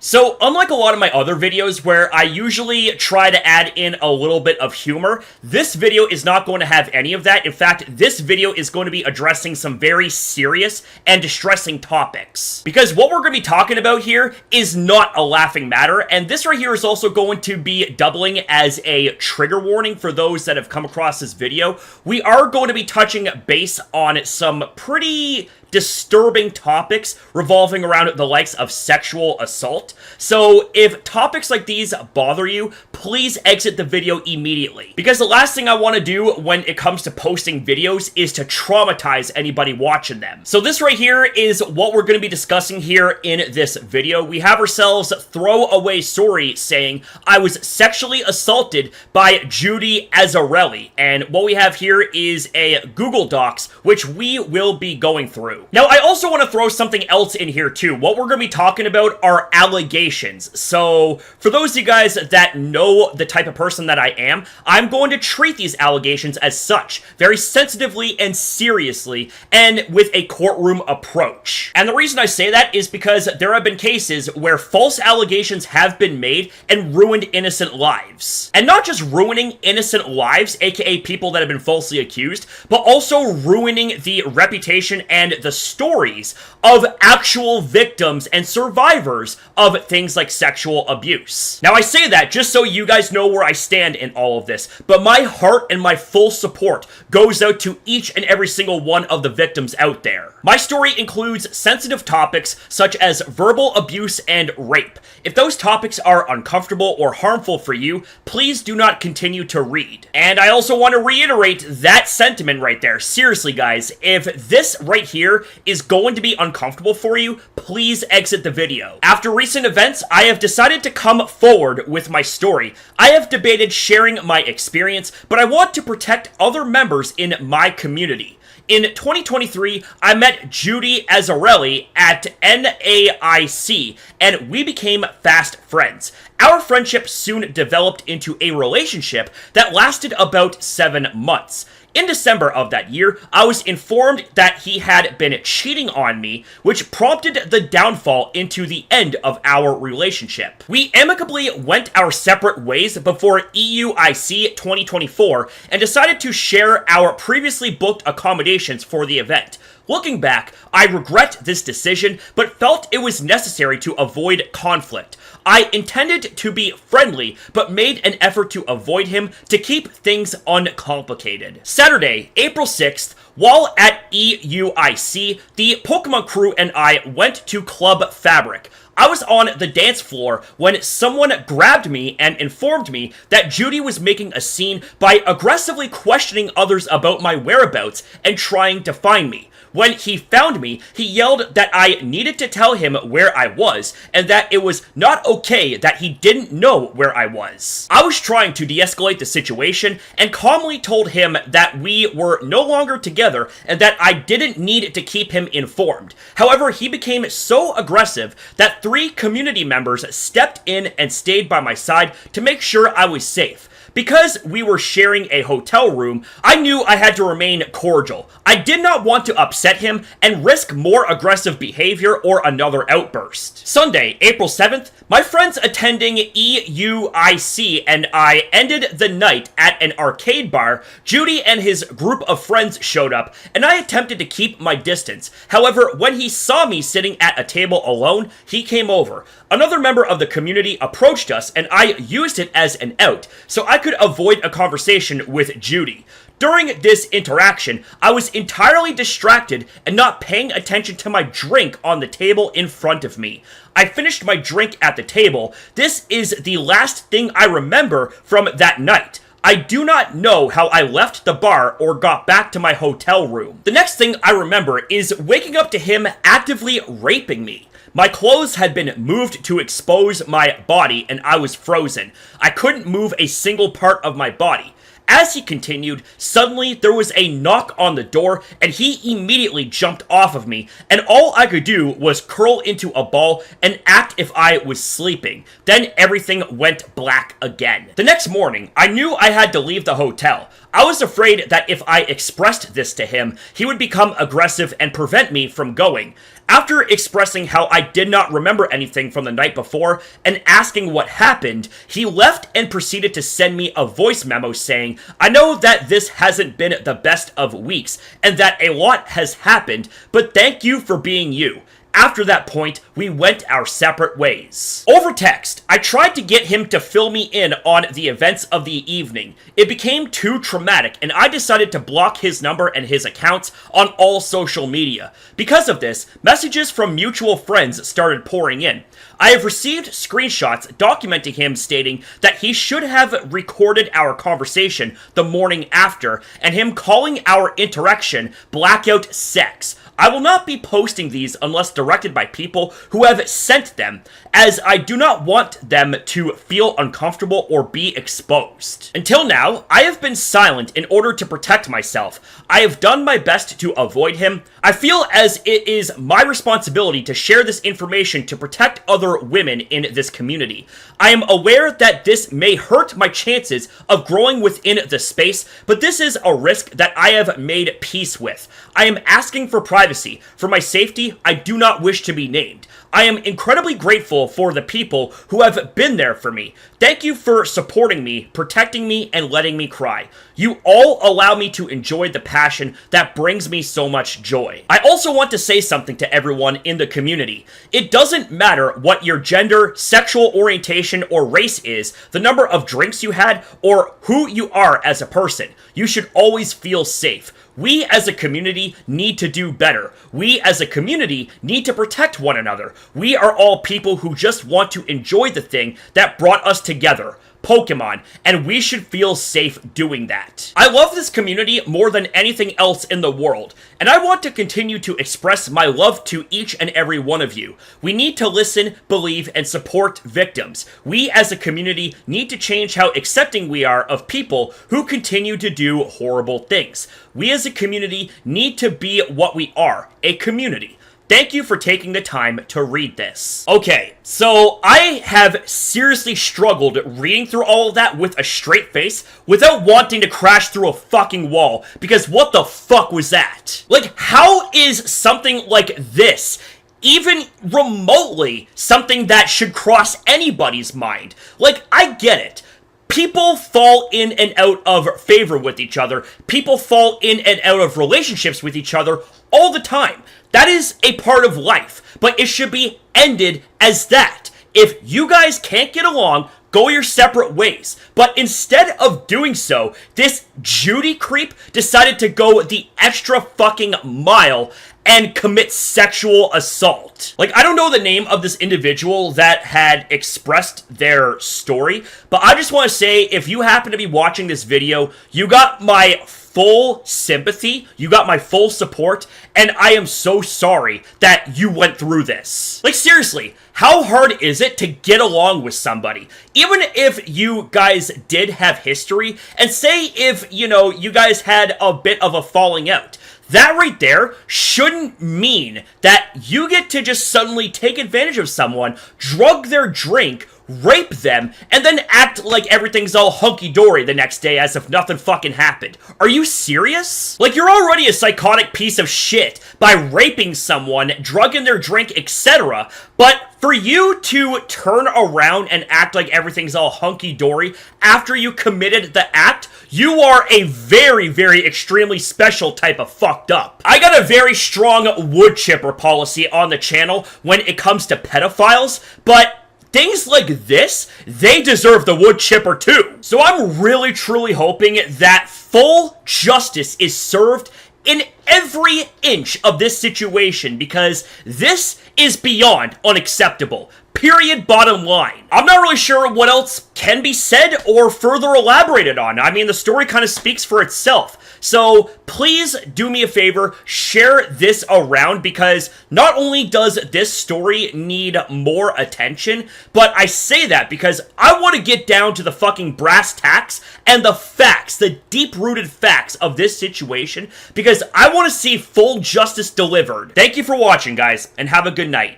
So, unlike a lot of my other videos where I usually try to add in a little bit of humor, this video is not going to have any of that. In fact, this video is going to be addressing some very serious and distressing topics. Because what we're going to be talking about here is not a laughing matter, and this right here is also going to be doubling as a trigger warning for those that have come across this video. We are going to be touching base on some pretty disturbing topics revolving around the likes of sexual assault. So if topics like these bother you, please exit the video immediately. Because the last thing I want to do when it comes to posting videos is to traumatize anybody watching them. So this right here is what we're going to be discussing here in this video. We have ourselves throwaway story saying, I was sexually assaulted by Judy Azzarelli. And what we have here is a Google Docs, which we will be going through. Now, I also want to throw something else in here too. What we're going to be talking about are allegations. So, for those of you guys that know the type of person that I am, I'm going to treat these allegations as such, very sensitively and seriously, and with a courtroom approach. And the reason I say that is because there have been cases where false allegations have been made and ruined innocent lives. And not just ruining innocent lives, aka people that have been falsely accused, but also ruining the reputation and the stories of actual victims and survivors of things like sexual abuse. Now, I say that just so you guys know where I stand in all of this, but my heart and my full support goes out to each and every single one of the victims out there. My story includes sensitive topics such as verbal abuse and rape. If those topics are uncomfortable or harmful for you, please do not continue to read. And I also want to reiterate that sentiment right there. Seriously, guys, if this right here is going to be uncomfortable for you, please exit the video. After recent events, I have decided to come forward with my story. I have debated sharing my experience, but I want to protect other members in my community. In 2023, I met Judy Azzarelli at NAIC, and we became fast friends. Our friendship soon developed into a relationship that lasted about 7 months. In December of that year, I was informed that he had been cheating on me, which prompted the downfall into the end of our relationship. We amicably went our separate ways before EUIC 2024 and decided to share our previously booked accommodations for the event. Looking back, I regret this decision, but felt it was necessary to avoid conflict. I intended to be friendly, but made an effort to avoid him to keep things uncomplicated. Saturday, April 6th, while at EUIC, the Pokemon crew and I went to Club Fabric. I was on the dance floor when someone grabbed me and informed me that Judy was making a scene by aggressively questioning others about my whereabouts and trying to find me. When he found me, he yelled that I needed to tell him where I was, and that it was not okay that he didn't know where I was. I was trying to de-escalate the situation, and calmly told him that we were no longer together, and that I didn't need to keep him informed. However, he became so aggressive that 3 community members stepped in and stayed by my side to make sure I was safe. Because we were sharing a hotel room, I knew I had to remain cordial. I did not want to upset him and risk more aggressive behavior or another outburst. Sunday, April 7th, my friends attending EUIC and I ended the night at an arcade bar. Judy and his group of friends showed up, and I attempted to keep my distance. However, when he saw me sitting at a table alone, he came over. Another member of the community approached us, and I used it as an out, so I could avoid a conversation with Judy. During this interaction, I was entirely distracted and not paying attention to my drink on the table in front of me. I finished my drink at the table. This is the last thing I remember from that night. I do not know how I left the bar or got back to my hotel room. The next thing I remember is waking up to him actively raping me. My clothes had been moved to expose my body, and I was frozen. I couldn't move a single part of my body. As he continued, suddenly there was a knock on the door, and he immediately jumped off of me, and all I could do was curl into a ball and act if I was sleeping. Then everything went black again. The next morning, I knew I had to leave the hotel. I was afraid that if I expressed this to him, he would become aggressive and prevent me from going. After expressing how I did not remember anything from the night before and asking what happened, he left and proceeded to send me a voice memo saying, "I know that this hasn't been the best of weeks and that a lot has happened, but thank you for being you." After that point, we went our separate ways. Over text, I tried to get him to fill me in on the events of the evening. It became too traumatic, and I decided to block his number and his accounts on all social media. Because of this, messages from mutual friends started pouring in. I have received screenshots documenting him stating that he should have recorded our conversation the morning after, and him calling our interaction blackout sex. I will not be posting these unless directed by people who have sent them, as I do not want them to feel uncomfortable or be exposed. Until now, I have been silent in order to protect myself. I have done my best to avoid him. I feel as it is my responsibility to share this information to protect other women in this community. I am aware that this may hurt my chances of growing within the space, but this is a risk that I have made peace with. I am asking for privacy. For my safety, I do not wish to be named. I am incredibly grateful for the people who have been there for me. Thank you for supporting me, protecting me, and letting me cry. You all allow me to enjoy the passion that brings me so much joy. I also want to say something to everyone in the community. It doesn't matter what your gender, sexual orientation, or race is, the number of drinks you had, or who you are as a person. You should always feel safe. We as a community need to do better. We as a community need to protect one another. We are all people who just want to enjoy the thing that brought us together, Pokemon, and we should feel safe doing that. I love this community more than anything else in the world, and I want to continue to express my love to each and every one of you. We need to listen, believe, and support victims. We as a community need to change how accepting we are of people who continue to do horrible things. We as a community need to be what we are, a community. Thank you for taking the time to read this. Okay, so I have seriously struggled reading through all of that with a straight face without wanting to crash through a fucking wall, because what the fuck was that? Like, how is something like this even remotely something that should cross anybody's mind? Like, I get it. People fall in and out of favor with each other. People fall in and out of relationships with each other all the time. That is a part of life, but it should be ended as that. If you guys can't get along, go your separate ways. But instead of doing so, this Judy creep decided to go the extra fucking mile and commit sexual assault. Like, I don't know the name of this individual that had expressed their story, but I just want to say, if you happen to be watching this video, you got my full sympathy, you got my full support, and I am so sorry that you went through this. Like, seriously, how hard is it to get along with somebody? Even if you guys did have history, and say if, you guys had a bit of a falling out, that right there shouldn't mean that you get to just suddenly take advantage of someone, drug their drink, rape them, and then act like everything's all hunky-dory the next day as if nothing fucking happened. Are you serious? Like, you're already a psychotic piece of shit by raping someone, drugging their drink, etc., but for you to turn around and act like everything's all hunky-dory after you committed the act, you are a very, very extremely special type of fucked up. I got a very strong wood chipper policy on the channel when it comes to pedophiles, but things like this, they deserve the wood chipper too. So I'm really, truly hoping that full justice is served in every inch of this situation, because this is beyond unacceptable. Period, bottom line. I'm not really sure what else can be said or further elaborated on. I mean, the story kind of speaks for itself. So please do me a favor, share this around, because not only does this story need more attention, but I say that because I want to get down to the fucking brass tacks and the facts, the deep-rooted facts of this situation, because I want to see full justice delivered. Thank you for watching, guys, and have a good night.